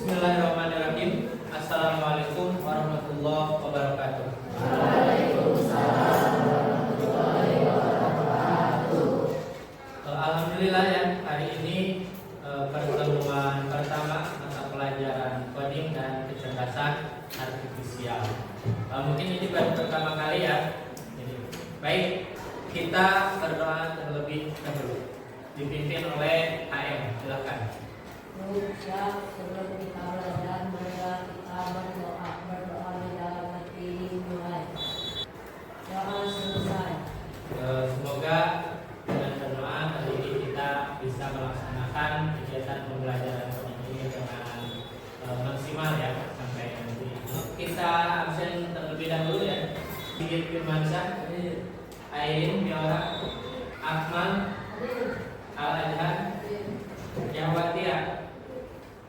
Bismillahirrahmanirrahim. Assalamualaikum warahmatullahi wabarakatuh. Waalaikumsalam warahmatullahi wabarakatuh. Alhamdulillah ya, hari ini pertemuan pertama mata pelajaran coding dan kecerdasan artifisial. Mungkin ini baru pertama kali ya. Baik, kita berdoa terlebih dahulu. Dipimpin oleh AM, silakan. Siap, sebelum kita belajar, mari kita berdoa di dalam hati mulai. Doa selesai. Semoga dengan berdoa hari ini kita bisa melaksanakan kegiatan pembelajaran ini dengan maksimal ya sampai nanti. Kita absen terlebih dahulu ya. Sigit Firmansyah, Airin Biora, Akmal, Al-Adhan, Yawati ya.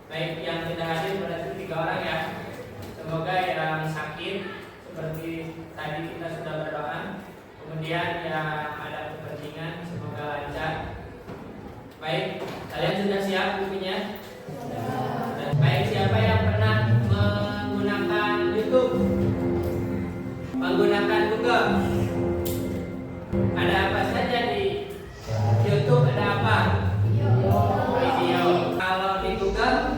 Baik, yang tidak hadir berarti 3 orang ya. Semoga yang sakit seperti tadi kita sudah berdoa. Kemudian yang ada kepentingan semoga lancar. Baik, kalian sudah siap bukunya? Dan baik, siapa yang pernah menggunakan YouTube? Menggunakan Google? Ada apa saja di YouTube? Ada apa? Video. Kalau di Google?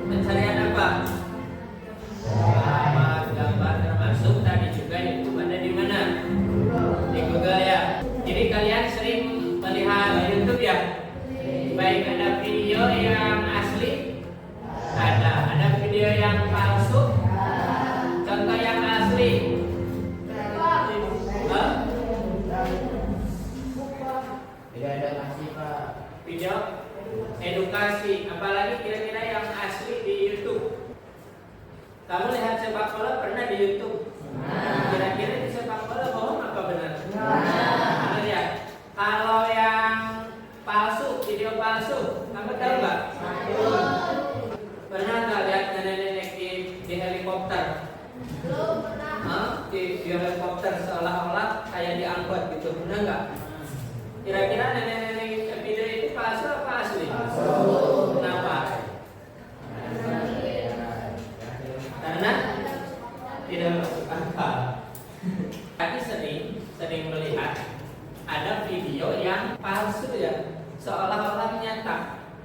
Pencarian apa? Gambar termasuk tadi juga YouTube ada di mana? Di Google ya. Jadi kalian sering melihat YouTube ya? Baik, ada video yang asli? Ada video yang palsu? Contoh yang asli? Tidak ada kasih Pak. Video edukasi, apalagi kira-kira yang asli di YouTube. Kamu lihat sepak bola pernah di YouTube? Kira-kira di sepak bola bohong apa benar? Benar ya. Kalau yang palsu, video palsu, kamu tahu nggak? Pernah nggak lihat nenek-nenek di helikopter? Belum pernah. Di helikopter seolah-olah kayak diangkut gitu, pernah nggak? Kira-kira nenek-nenek video itu palsu apa asli? Kenapa? Karena tidak masuk akal. Tapi sering melihat ada video yang palsu ya, seolah-olah nyata.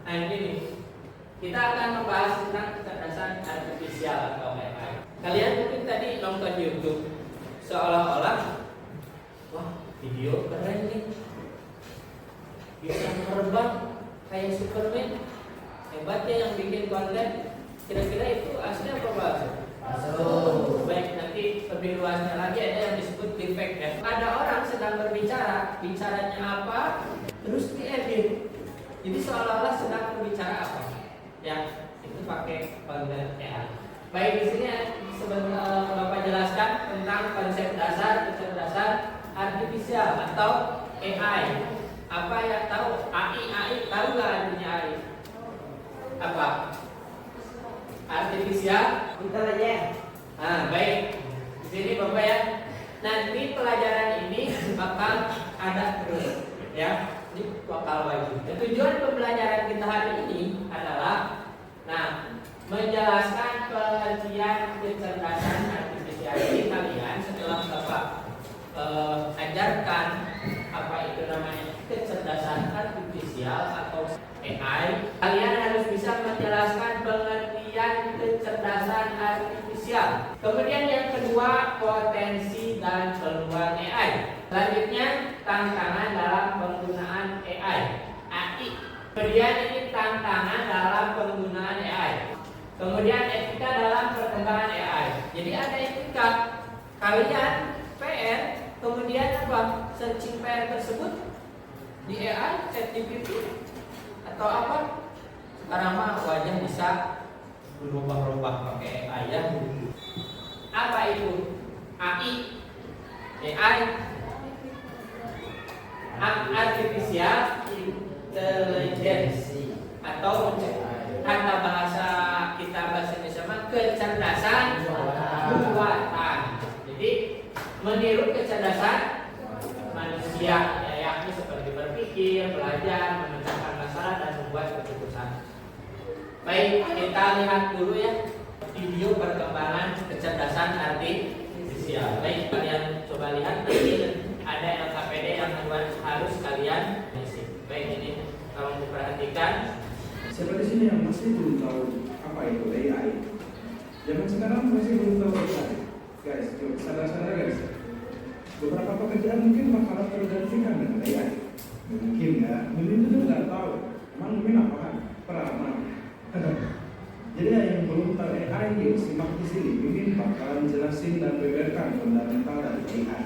Nah ini kita akan membahas tentang kecerdasan artifisial atau AI. Kalian mungkin tadi nonton YouTube, seolah-olah wah video keren nih, bisa terbang kayak Superman, hebat ya yang bikin konten. Kira-kira itu asli apa palsu? Palsu. Baik, nanti lebih luasnya lagi ada yang disebut deepfake ya. Ada orang sedang berbicara, bicaranya apa, terus diedit. Jadi seolah-olah sedang berbicara apa? Ya, itu pakai konten AI. Baik, di sini sebentar Bapak jelaskan tentang konsep dasar kecerdasan artifisial atau AI. Apa yang tahu? AI tahu nggak artinya AI? Apa? Artifisial intelligence. Baik. Di sini Bapak ya. Nanti pelajaran ini bakal ada terus ya. Ini bakal wajib. Tujuan pembelajaran kita hari ini adalah menjelaskan pengertian kecerdasan artifisial ini. Kalian setelah Bapak ajarkan apa itu namanya kecerdasan artifisial atau AI, kalian harus bisa menjelaskan pengertian kecerdasan artifisial. Kemudian yang kedua, potensi dan peluang AI. Selanjutnya, tantangan dalam penggunaan AI. Kemudian ini tantangan dalam penggunaan AI. Kemudian etika dalam perkembangan AI. Jadi ada etika. Kalian PR, kemudian apa? Searching PR tersebut di AI, ChatGPT atau apa? Sekarang mah wajah bisa berubah-ubah pakai AI ya. Apa itu? AI, artificial intelligence atau kata bahasa kita bahasa Indonesia mah kecerdasan buatan. Jadi meniru kecerdasan manusia ya, yakni seperti berpikir berpikir, belajar, memecahkan masalah dan membuat keputusan. Baik, kita lihat dulu ya video perkembangan kecerdasan artifisial. Baik, kalian coba lihat nanti ada LKPD yang harus kalian isi. Baik, ini tolong diperhatikan. Siapa di sini yang masih belum tahu apa itu AI? Zaman sekarang masih belum tahu AI. Guys, coba sadar-sadar guys. Beberapa pekerjaan mungkin bakalan tergantikan dengan AI. Mungkin ya, mungkin itu nggak tahu. Emang mungkin apa kan? Peramal. Jadi yang belum tahu AI, yuk simak di sini. Mungkin bakalan jelasin dan beberkan fundamental dari AI.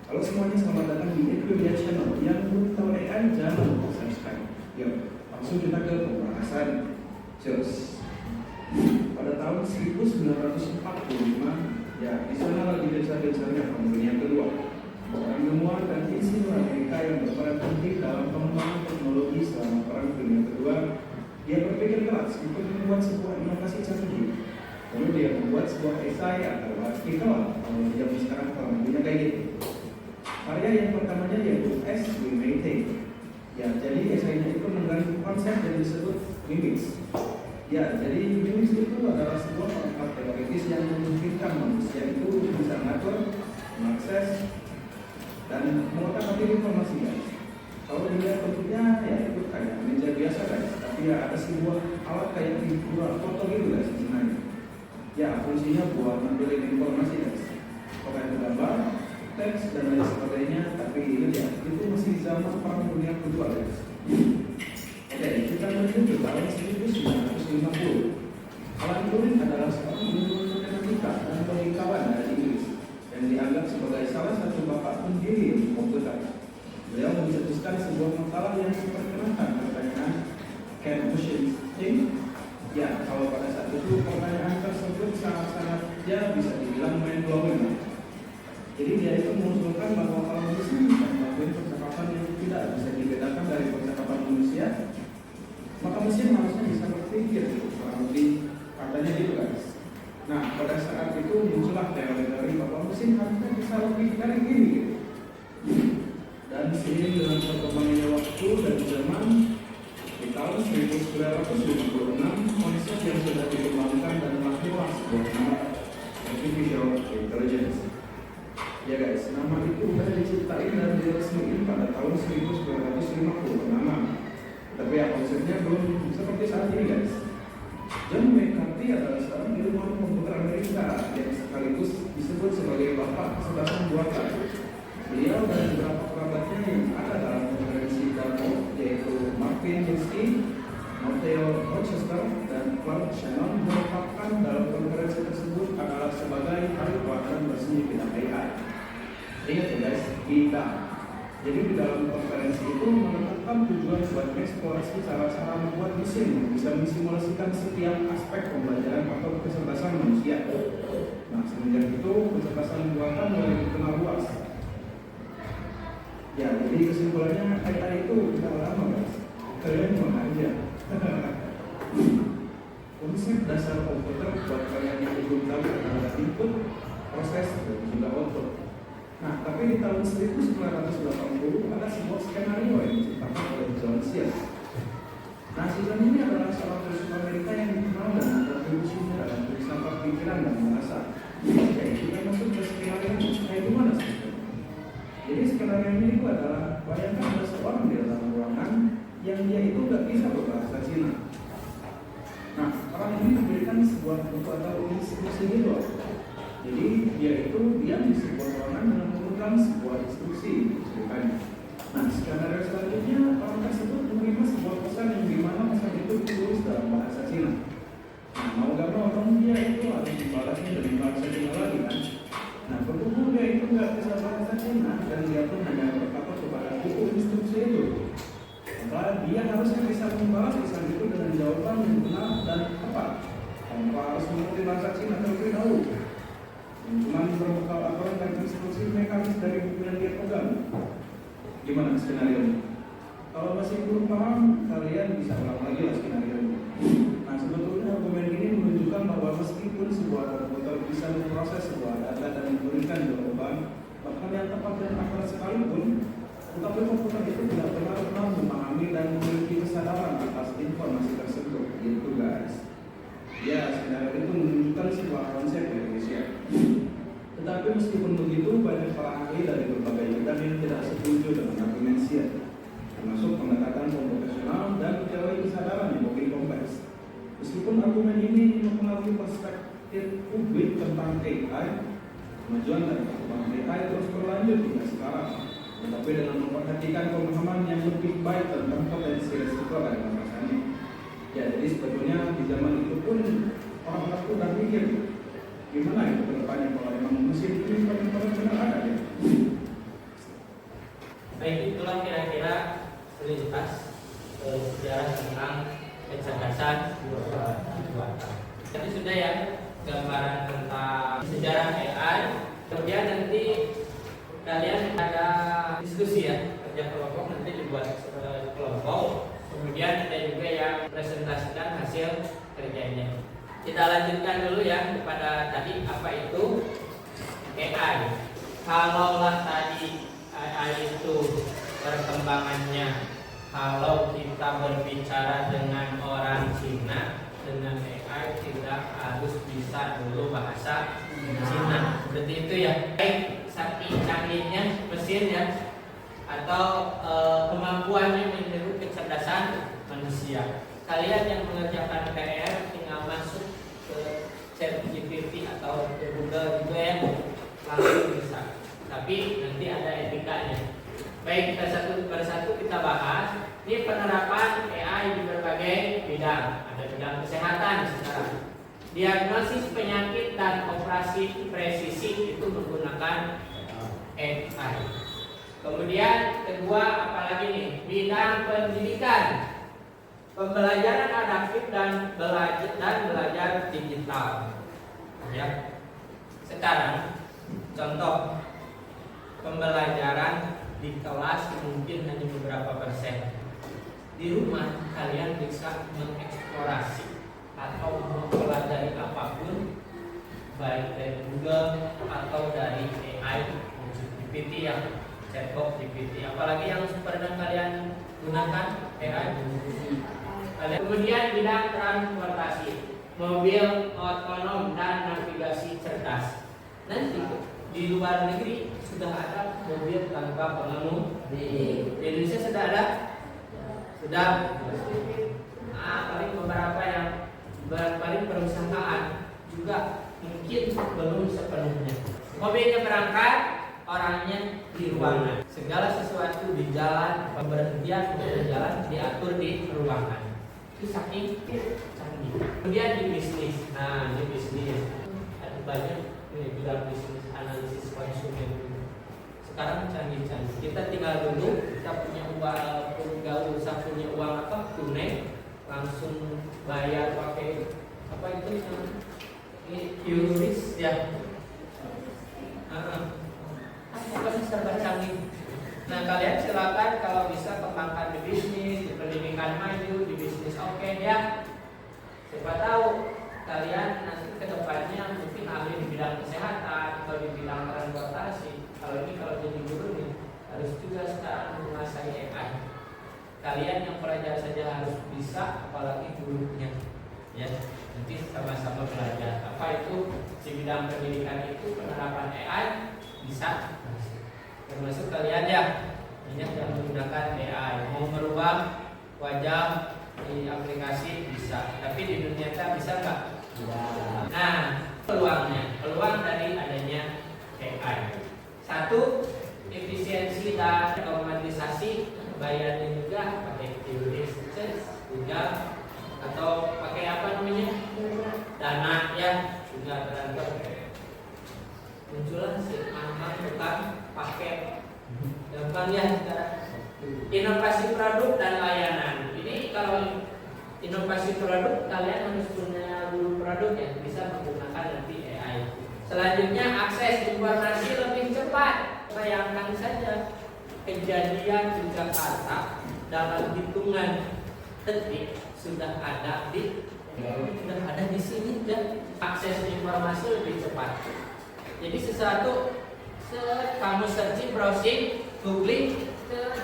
Kalau semuanya selamat datang di Equivia Channel. Yang belum tahu AI jangan lupa subscribe. Yuk, langsung kita ke pembahasan. Cheers. Pada tahun 1945, ya di sana lagi gencar-gencarnya Perang Dunia Kedua. Orang ilmuwan dan insinyur Amerika yang berperan penting dalam pengembangan teknologi selama Perang Dunia Kedua, dia berpikir keras untuk membuat sebuah inovasi canggih. Lalu dia membuat sebuah esai atau artikel, kalau di zaman sekarang kalau punya kayak gitu. Karya yang pertamanya yaitu As We May Think. Ya, jadi esainya itu mengandung konsep yang disebut mimics. Ya, jadi mimics itu adalah sebuah konsep teoritis yang memungkinkan manusia itu bisa mengatur, mengakses, dan mengotak-atik informasi guys. Kalau dilihat bentuknya ya itu kayak meja biasa guys, tapi ya ada sebuah alat kayak figura foto gitu guys sebenarnya. Ya, fungsinya buat mengambil informasi guys. Pokoknya gambar, teks dan lain sebagainya, tapi ini ya itu masih zaman Perang Dunia Kedua guys. Oke, kita menuju ke tahun 1950. Alan Turing adalah seorang ilmuwan matematika dan logikawan dari Inggris yang dianggap sebagai salah satu bapak pendiri komputer. Beliau mencetuskan sebuah makalah yang memperkenalkan pertanyaan "Can machines think?" Ya, kalau pada saat itu pertanyaan tersebut sangat-sangat ya bisa dibilang mind blowing. Jadi dia itu mengusulkan bahwa kalau mesin bisa melakukan percakapan yang tidak bisa dibedakan dari percakapan manusia, maka mesin harusnya bisa berpikir, kurang lebih katanya gitu guys. Nah, pada saat itu muncullah teori-teori bahwa mesin harusnya bisa lebih dari ini gitu. Dan seiring dengan perkembangannya waktu dan zaman, di tahun 1956 konsep yang sudah dikembangkan dan lahirlah sebuah nama artificial intelligence. Ya guys, nama itu sudah diciptain dan diresmikan pada tahun 1950 pertama. Tapi ya konsepnya belum seperti saat ini guys. John McCarthy adalah seorang ilmuwan komputer Amerika yang sekaligus disebut sebagai bapak kecerdasan buatan. Beliau dan beberapa kerabatnya yang ada dalam konferensi Dartmouth, yaitu Marvin Minsky, Matteo Rochester, dan Clark Shannon merupakan dalam konferensi tersebut adalah sebagai ahli pelatihan bersih bidang AI. Ingat ya guys, kita. Jadi di dalam konferensi itu menetapkan tujuan buat eksplorasi cara-cara membuat mesin yang bisa mensimulasikan setiap aspek pembelajaran atau kecerdasan manusia. Nah, semenjak itu kecerdasan buatan mulai dikenal luas. Ya, jadi kesimpulannya AI itu tidak lama guys. Kalian mau aja. Konsep dasar komputer buat kalian yang belum tahu adalah input, proses, dan juga output. Nah, tapi di tahun 1980 ada sebuah skenario yang diciptakan oleh John Searle. Nah, Searle ini adalah seorang filsuf Amerika yang dikenal dengan kontribusinya dalam filsafat pikiran dan bahasa. Oke, kita masuk ke skenario kayak gimana sih? Jadi skenario ini itu adalah bayangkan ada seorang di dalam ruangan yang dia itu nggak bisa berbahasa Cina. Nah, orang ini diberikan sebuah buku atau instruksi gitu. Jadi dia itu diam di sebuah ruangan dengan memegang sebuah instruksi ceritanya. Nah, skenario selanjutnya orang tersebut menerima sebuah pesan yang dimana pesan itu ditulis dalam bahasa Cina. Nah, mau gak mau dong dia itu harus membalasnya dengan bahasa Cina lagi kan. Nah, berhubung dia itu nggak bisa bahasa Cina dan dia pun hanya berpatok kepada buku instruksi itu, maka dia harusnya bisa membalas pesan itu dengan jawaban yang benar dan tepat tanpa harus mengerti bahasa Cina terlebih dahulu. Cuma berbekal aturan dan instruksi mekanis dari buku yang dia pegang. Gimana skenario ini? Kalau masih belum paham, kalian bisa ulang lagi lah skenario ini. Nah, sebetulnya argumen ini menunjukkan bahwa meskipun sebuah komputer bisa memproses sebuah data dan memberikan jawaban, bahkan yang tepat dan akurat sekalipun, tetapi komputer itu tidak pernah meskipun argumen ini mempengaruhi perspektif publik tentang AI, kemajuan dan perkembangan AI terus berlanjut hingga sekarang. Tetapi dengan memperhatikan pemahaman yang lebih baik tentang potensi risiko dari masa ini. Ya, jadi sebetulnya di zaman itu pun orang-orang itu udah mikir gimana itu ke depannya kalau memang mesin ini benar-benar ada ya. Baik, itulah kira-kira selintas sejarah tentang kecerdasan buatan. Tadi sudah ya gambaran tentang sejarah AI. Kemudian nanti kalian ada diskusi ya, kerja kelompok nanti dibuat kelompok. Kemudian ada juga yang presentasikan hasil kerjanya. Kita lanjutkan dulu ya kepada tadi apa itu AI. Kalaulah tadi AI itu perkembangannya, kalau kita berbicara dengan orang Cina, dengan AI tidak harus bisa dulu bahasa Cina. Seperti itu ya. Baik, saking canggihnya mesin ya, atau kemampuannya meniru kecerdasan manusia. Kalian yang mengerjakan PR tinggal masuk ke ChatGPT atau ke Google juga ya, langsung bisa. Tapi nanti ada etikanya. Baik, kita satu persatu kita bahas. Ini penerapan AI di berbagai bidang. Ada bidang kesehatan sekarang. Diagnosis penyakit dan operasi presisi itu menggunakan AI. Kemudian kedua apalagi nih, bidang pendidikan, pembelajaran adaptif dan belajar digital. Ya. Sekarang contoh pembelajaran di kelas mungkin hanya beberapa persen. Di rumah kalian bisa mengeksplorasi atau mempelajari apapun, baik dari Google atau dari AI, GPT ya, chatbot GPT. Apalagi yang pernah kalian gunakan AI. Kemudian bidang transportasi, mobil otonom dan navigasi cerdas. Nanti di luar negeri sudah ada mobil tanpa pengemudi. Di Indonesia sudah ada? Sudah. Paling beberapa yang paling perusahaan juga mungkin belum sepenuhnya. Mobilnya berangkat, orangnya di ruangan. Segala sesuatu di jalan, pemberhentian jalan diatur di ruangan. Itu saking canggih. Kemudian di bisnis. Nah, di bisnis ada banyak bidang bisnis, analisis konsumen. Sekarang canggih-canggih. Kita tinggal dulu, kita punya uang, nggak usah punya uang apa tunai, langsung bayar pakai apa itu yang ini QRIS ya. Pokoknya serba canggih. Nah, kalian silakan kalau bisa kembangkan di bisnis, di pendidikan maju, di bisnis oke ya. Siapa tahu kalian nanti kedepannya mungkin ahli di bidang kesehatan atau di bidang transportasi. Kalau jadi guru nih harus juga sekarang menguasai AI. Kalian yang pelajar saja harus bisa, apalagi gurunya. Ya, nanti sama-sama belajar. Apa itu di bidang pendidikan itu penerapan AI bisa. Termasuk kalian ya, banyak yang menggunakan AI. Mau merubah wajah di aplikasi bisa, tapi di dunia nyata bisa nggak? Nah, peluang dari adanya AI. Satu, efisiensi dan otomatisasi. Bayarnya juga pakai QRIS, Google, atau pakai apa namanya? Dana ya, juga transfer. Muncullah si anak tukang paket. Gampang ya sekarang. Inovasi produk dan layanan. Ini kalau inovasi produk kalian harus punya dulu produk yang bisa menggunakan nanti AI. Selanjutnya akses informasi lebih cepat. Bayangkan saja kejadian di Jakarta dalam hitungan detik sudah ada di sini dan akses informasi lebih cepat. Jadi sesuatu kamu searching, browsing, googling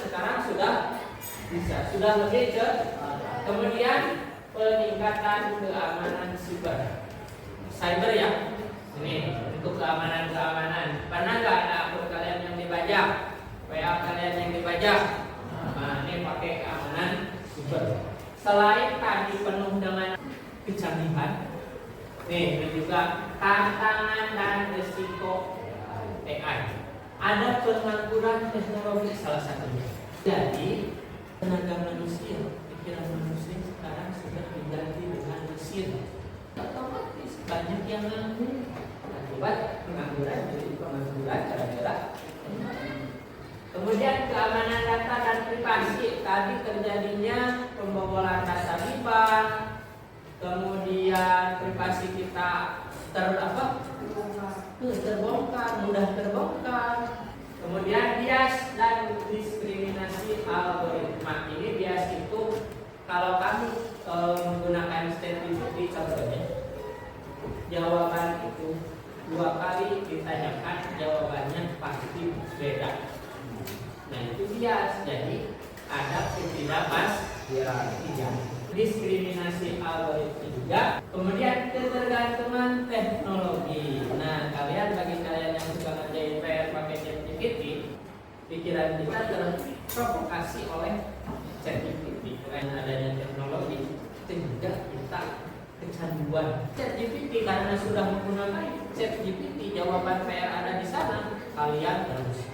sekarang sudah bisa, sudah lebih cepat. Kemudian peningkatan keamanan cyber ya. Ini untuk keamanan. Pernah nggak ada akun kalian yang dibajak? WA kalian yang dibajak? Nah, ini pakai keamanan cyber. Selain tadi penuh dengan kecanggihan. Nih, ini juga tantangan dan risiko AI. Ada pengangguran teknologi salah satunya. Jadi tenaga manusia, pikiran manusia sekarang sudah diganti dengan mesin. Otomatis banyak yang nganggur. Akibat pengangguran jadi pengangguran gara-gara. Kemudian keamanan data dan privasi. Tadi terjadinya pembobolan data di bank. Kemudian privasi kita terbongkar, mudah terbongkar. Kemudian bias dan diskriminasi algoritma. Ini bias itu kalau kami menggunakan statistik contohnya, jawaban itu 2 kali ditanyakan jawabannya pasti beda. Nah itu bias, jadi ada ketidakpastian. Diskriminasi algoritma juga. Kemudian ketergantungan teknologi. Nah bagi kalian yang suka ngerjain PR pakai ChatGPT, pikiran kita terprovokasi oleh ChatGPT. Karena adanya teknologi sehingga kita kecanduan ChatGPT. Karena sudah menggunakan ChatGPT, jawaban PR ada di sana, kalian terus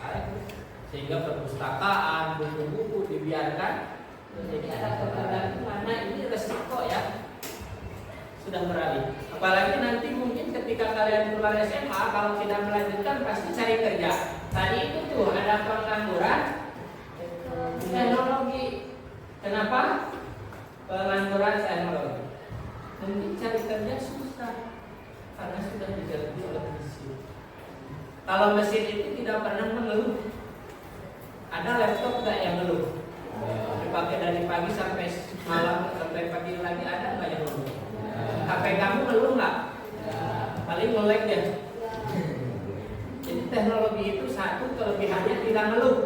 sehingga perpustakaan, buku-buku dibiarkan. Jadi ada ketergantungan. Nah ini resiko ya, sudah beralih. Apalagi nanti mungkin ketika kalian keluar SMA, kalau tidak melanjutkan pasti cari kerja. Tadi itu tuh ada pengangguran teknologi. Kenapa? Pengangguran teknologi. Mungkin cari kerja susah karena sudah diganti oleh mesin. Kalau mesin itu tidak pernah mengeluh. Ada laptop nggak yang ngeluh? Dipakai dari pagi sampai malam, sampai pagi lagi, ada nggak yang ngeluh? HP kamu ngeluh nggak? Paling nge-lag ya. Jadi teknologi itu satu kelebihannya tidak ngeluh.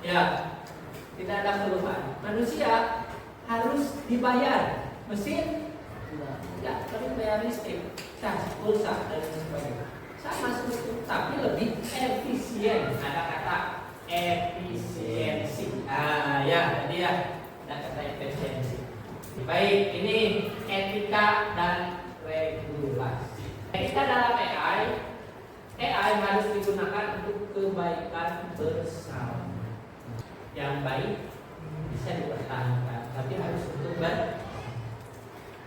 Ya, tidak ada keluhan. Manusia harus dibayar. Mesin ya, tapi bayar listrik, cas, pulsa dan sebagainya. Sama seperti, tapi lebih efisien. Ada kata efisiensi. Ya, tadi ya ada kata efisiensi. Baik, ini etika dan regulasi. Etika dalam AI harus digunakan untuk kebaikan bersama. Yang baik bisa dipertahankan, tapi harus untuk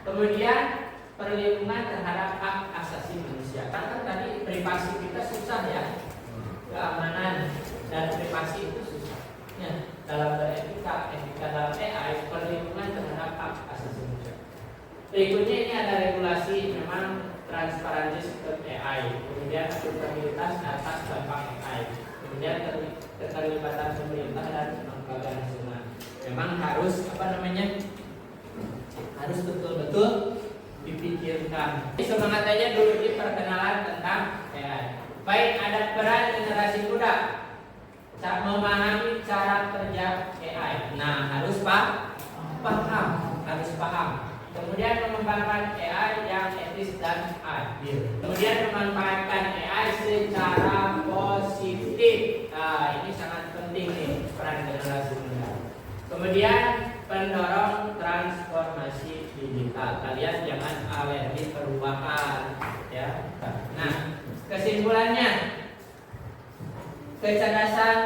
Kemudian perlindungan terhadap hak asasi manusia. Kan tadi privasi kita susah ya, keamanan dan privasi itu susah. Ya, dalam beretika, etika dalam AI, perlindungan terhadap hak asasi manusia. Berikutnya ini ada regulasi, memang transparansi sistem AI, kemudian akuntabilitas atas dampak AI, kemudian keterlibatan pemerintah dan lembaga nasional. Memang harus harus betul-betul dipikirkan. Semangat aja dulu di perkenalan tentang AI. Baik, ada peran generasi muda memahami cara kerja AI. Nah, harus paham. Kemudian mengembangkan AI yang etis dan adil. Kemudian memanfaatkan AI secara positif. Nah, ini sangat penting nih peran generasi muda. Kemudian pendorong transformasi digital. Kalian jangan alergi perubahan, ya. Nah, kesimpulannya, kecerdasan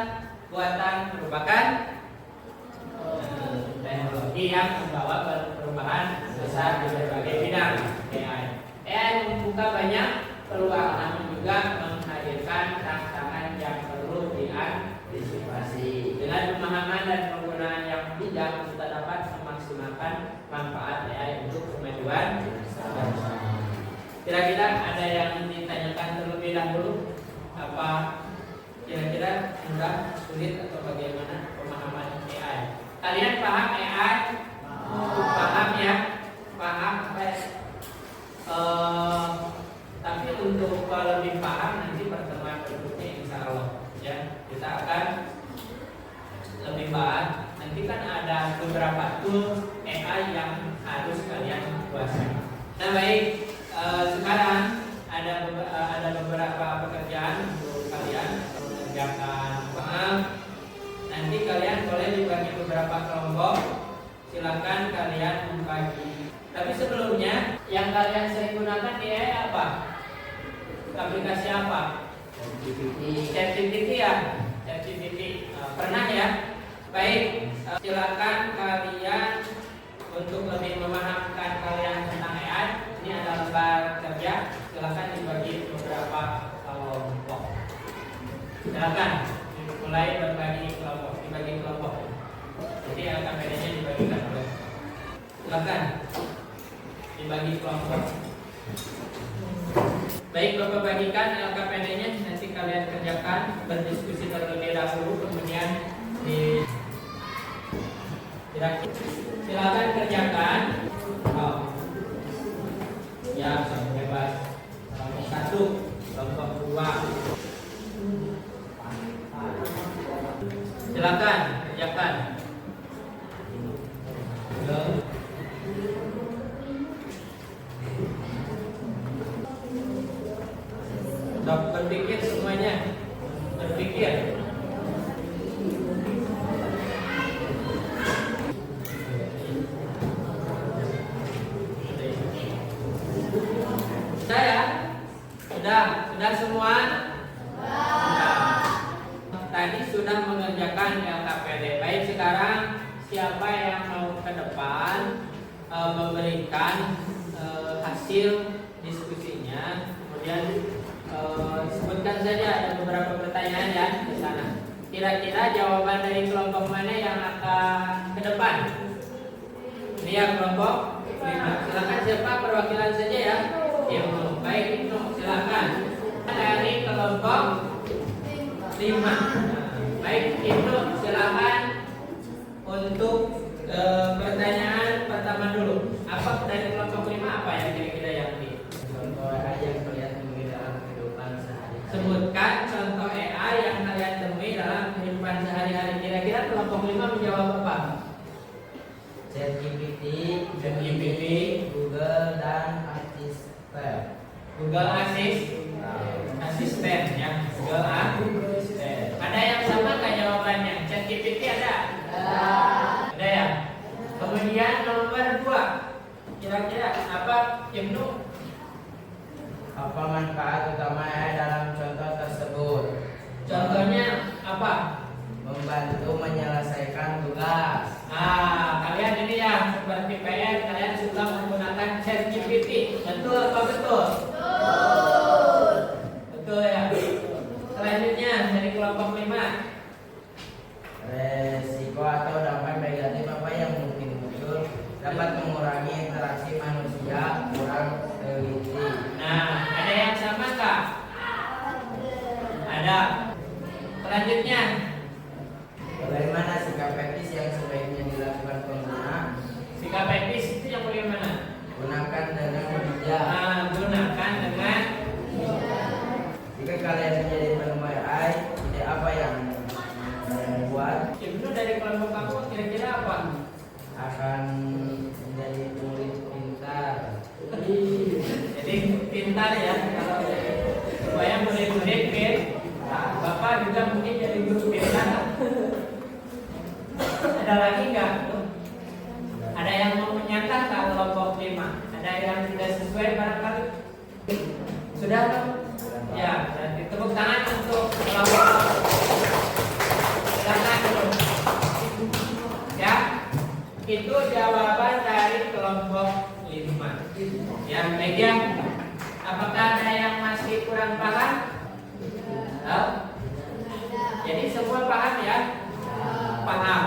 buatan merupakan teknologi yang membawa perubahan besar di berbagai bidang. AI membuka banyak peluang, namun juga menghadirkan tantangan yang perlu diantisipasi. Dengan pemahaman dan penggunaan yang bijak, kita dapat memaksimalkan manfaat AI untuk kemajuan bersama. Kira-kira ada yang ditanyakan terlebih dahulu? Apa kira-kira mudah, sulit, atau bagaimana pemahaman AI? Kalian paham AI? Paham ya? Paham apa ya? Tapi untuk lebih paham nanti pertemuan berikutnya insya Allah ya, kita akan lebih paham. Nanti kan ada beberapa tool AI yang harus kalian kuasai. Nah baik, sekarang ada beberapa pekerjaan untuk kalian mengerjakan. Nanti kalian boleh dibagi beberapa kelompok. Silakan kalian membagi Yang kalian sering gunakan di AI apa? Aplikasi apa? ChatGPT ya. ChatGPT. Pernah ya? Baik, silakan kalian untuk lebih memahamkan kalian tentang AI. Ini adalah lembar kerja. Silakan dibagi beberapa kelompok. Silakan mulai berbagi kelompok, dibagi kelompok. Jadi LKPD-nya dibagikan oleh. Silakan dibagi kelompok. Baik, Bapak bagikan LKPD-nya, nanti kalian kerjakan, berdiskusi terlebih dahulu, kemudian silakan kerjakan. Ya, bebas. Kelompok 1, kelompok 2. Silakan kerjakan. Berpikir semuanya, berpikir. Sudah semua? Tadi sudah mengerjakan LKPD. Baik, sekarang siapa yang mau ke depan memberikan hasil diskusinya, kemudian sebutkan saja, ada beberapa pertanyaan ya di sana. Kira-kira jawaban dari kelompok mana yang akan ke depan? Ini ya kelompok 5. Silakan siapa perwakilan saja ya. Ibnu. Baik Ibnu, silakan. Dari kelompok 5. Baik Ibnu, silakan untuk pertanyaan pertama dulu. Apa dari kelompok 5 apa yang kira-kira yang di? Contoh AI yang kalian temui dalam kehidupan sehari-hari. Sebutkan contoh AI yang kalian temui dalam kehidupan sehari-hari. Kira-kira kelompok 5 menjawab apa? ChatGPT, Google, dan Assistant. Google Assistant ya. Google Assistant. Ada yang sama nggak jawabannya? ChatGPT ada? Ada ya. Kemudian nomor 2. Kira-kira apa Ibnu? Apa manfaat utama AI dalam contoh tersebut? Contohnya apa? Membantu menyelesaikan tugas. Kalian ini ya seperti PR, kalian sudah menggunakan ChatGPT. Betul apa betul? Betul ya. Selanjutnya dari kelompok 5. Resiko atau dampak negatif apa yang mungkin muncul dapat mengurangi interaksi manusia, kurang teliti. Nah, ada yang sama kah? Ada. Selanjutnya, Bagaimana sikap etis yang sebaiknya dilakukan pengguna? sikap etis itu yang bagaimana? Gunakan dengan bijak. Gunakan dengan. Jika kalian menjadi penemu AI, ide apa yang kalian buat? Ibnu dari kelompok kamu kira-kira apa? Akan menjadi murid pintar. Jadi pintar ya, kalau supaya murid-murid Bapak juga mungkin jadi guru pintar. Ada lagi nggak? Ada yang mau menyatakan kelompok 5? Ada yang tidak sesuai barangkali? Sudah kan? Ya, berarti tepuk tangan untuk kelompok. Silakan dulu. Ya, itu jawaban dari kelompok 5. Ya, media. Apakah ada yang masih kurang paham? Jadi semua paham ya? Paham.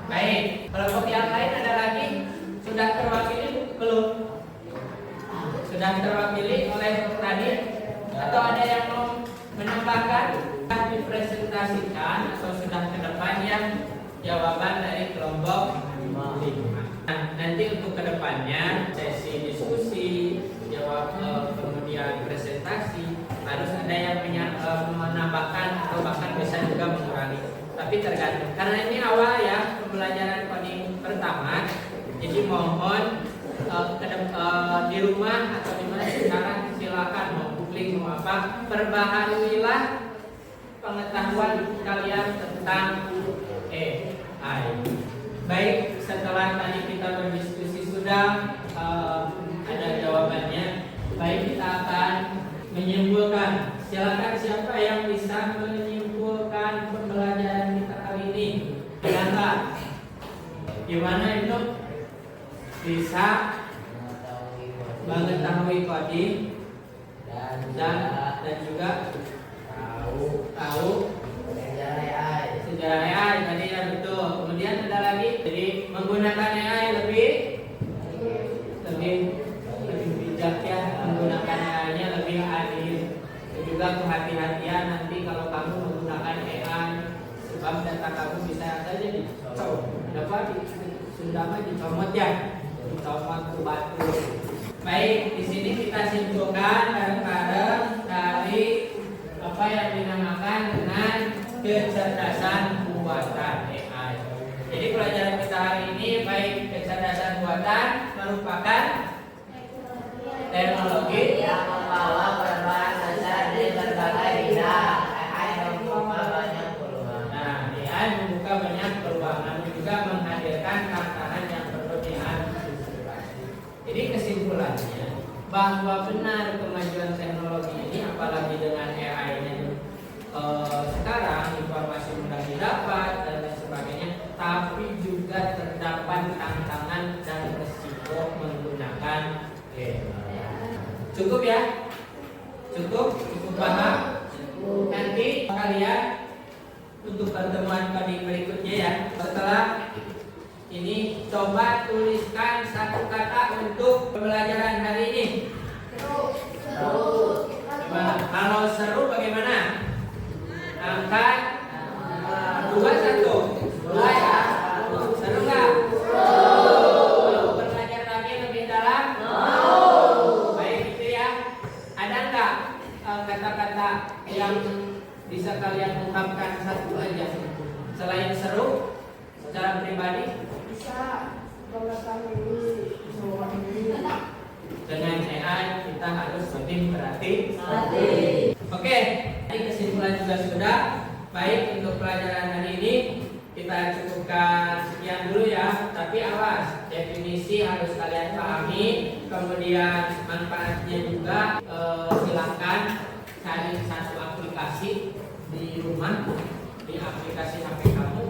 Baik. Kelompok yang lain ada lagi? Sudah terwakili belum? Sudah terwakili oleh tadi? Atau ada yang mau menambahkan? Sudah dipresentasikan atau sudah ke depan yang jawaban dari kelompok 5. Nah, nanti untuk kedepannya sesi diskusi, jawab kemudian presentasi, harus ada yang menambahkan atau bahkan bisa juga mengurangi. Tapi tergantung. Karena ini awal ya pembelajaran coding pertama. Jadi mohon di rumah atau di mana sekarang silakan mau googling mau apa, perbaharuilah pengetahuan kalian tentang AI. Baik, setelah tadi kita berdiskusi sudah ada jawaban Gimana itu bisa mengetahui kodim dan juga tahu sejarah AI tadi ya, betul. Kemudian ada lagi, jadi menggunakan AI lebih bijak ya, menggunakan AI-nya lebih adil. Dan juga kehati-hatian nanti kalau kamu menggunakan AI, sebab data kamu bisa saja dicomot ya, dicomot ke batu. Baik, di sini kita simpulkan bareng-bareng dari apa yang dinamakan dengan kecerdasan buatan AI. Jadi pelajaran kita hari ini baik kecerdasan buatan merupakan teknologi yang membawa perubahan besar di berbagai bidang. AI membuka banyak peluang. Nah, AI membuka banyak peluang, namun juga menghadirkan tantangan yang perlu diantisipasi. Jadi kesimpulannya bahwa benar kemajuan teknologi ini, apalagi dengan AI-nya sekarang informasi mudah didapat dan lain sebagainya, tapi juga terdapat tantangan dan resiko menggunakan AI. Cukup ya? Cukup paham? Nanti kalian untuk pertemuan kali berikutnya ya, setelah ini coba tuliskan satu kata untuk pembelajaran hari ini. Gimana? Kalau seru bagaimana? Angkat 2, 1, 2 ya. Seru nggak? Mau belajar lagi lebih dalam? Baik gitu ya. Ada nggak kata-kata yang bisa kalian ungkapkan satu aja selain seru secara pribadi? Bisa mengetahui semua ini. Dengan AI kita harus lebih berhati-hati. Oke, ini kesimpulan juga sudah. Baik, untuk pelajaran hari ini kita cukupkan sekian dulu ya. Tapi awas, definisi harus kalian pahami. Kemudian manfaatnya juga silakan cari satu aplikasi di rumah, di aplikasi HP kamu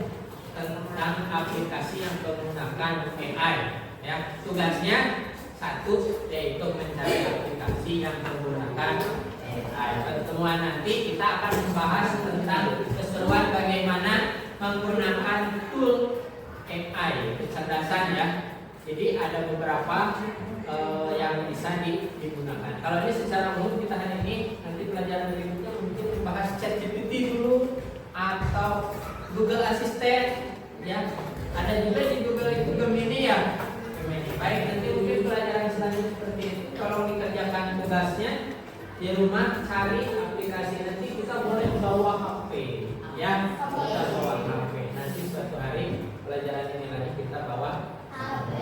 tentang aplikasi yang menggunakan AI. Ya, tugasnya satu yaitu mencari aplikasi yang menggunakan AI. Pertemuan nanti kita akan membahas tentang keseruan bagaimana menggunakan tool AI, kecerdasan ya. Jadi ada beberapa yang bisa digunakan. Kalau ini secara umum kita hari ini, nanti pelajaran berikutnya mungkin membahas ChatGPT dulu atau Google Assistant ya. Ada juga di Google itu Gemini ya. Baik, nanti mungkin pelajaran selanjutnya seperti itu. Kalau dikerjakan tugasnya di rumah, cari aplikasi. Nanti kita boleh bawa HP ya, kita bawa HP. Nanti suatu hari pelajaran ini lagi kita bawa HP.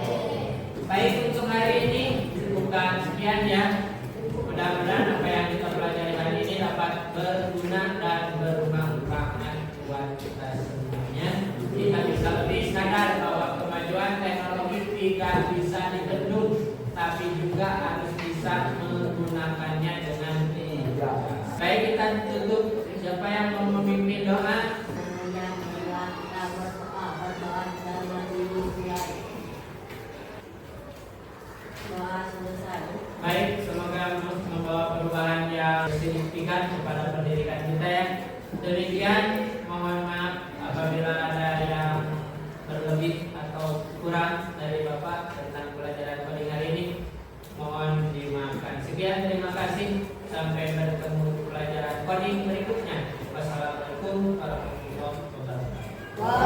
Baik, untuk hari ini cukupkan sekian ya. Mudah-mudahan apa yang kita pelajari hari ini dapat berguna dan bermanfaat buat kita semuanya. Kita bisa lebih sadar bahwa kemajuan teknologi tidak bisa dibendung, tapi juga harus bisa menggunakannya dengan bijak. Baik, kita tutup. Siapa yang mau memimpin doa? Baik, semoga membawa perubahan yang signifikan kepada pendidikan kita ya. Demikian, mohon maaf apabila ada yang berlebih atau kurang dari Bapak tentang pelajaran coding hari ini. Mohon dimaafkan. Sekian, terima kasih. Sampai bertemu di pelajaran coding berikutnya. Wassalamualaikum warahmatullahi wabarakatuh.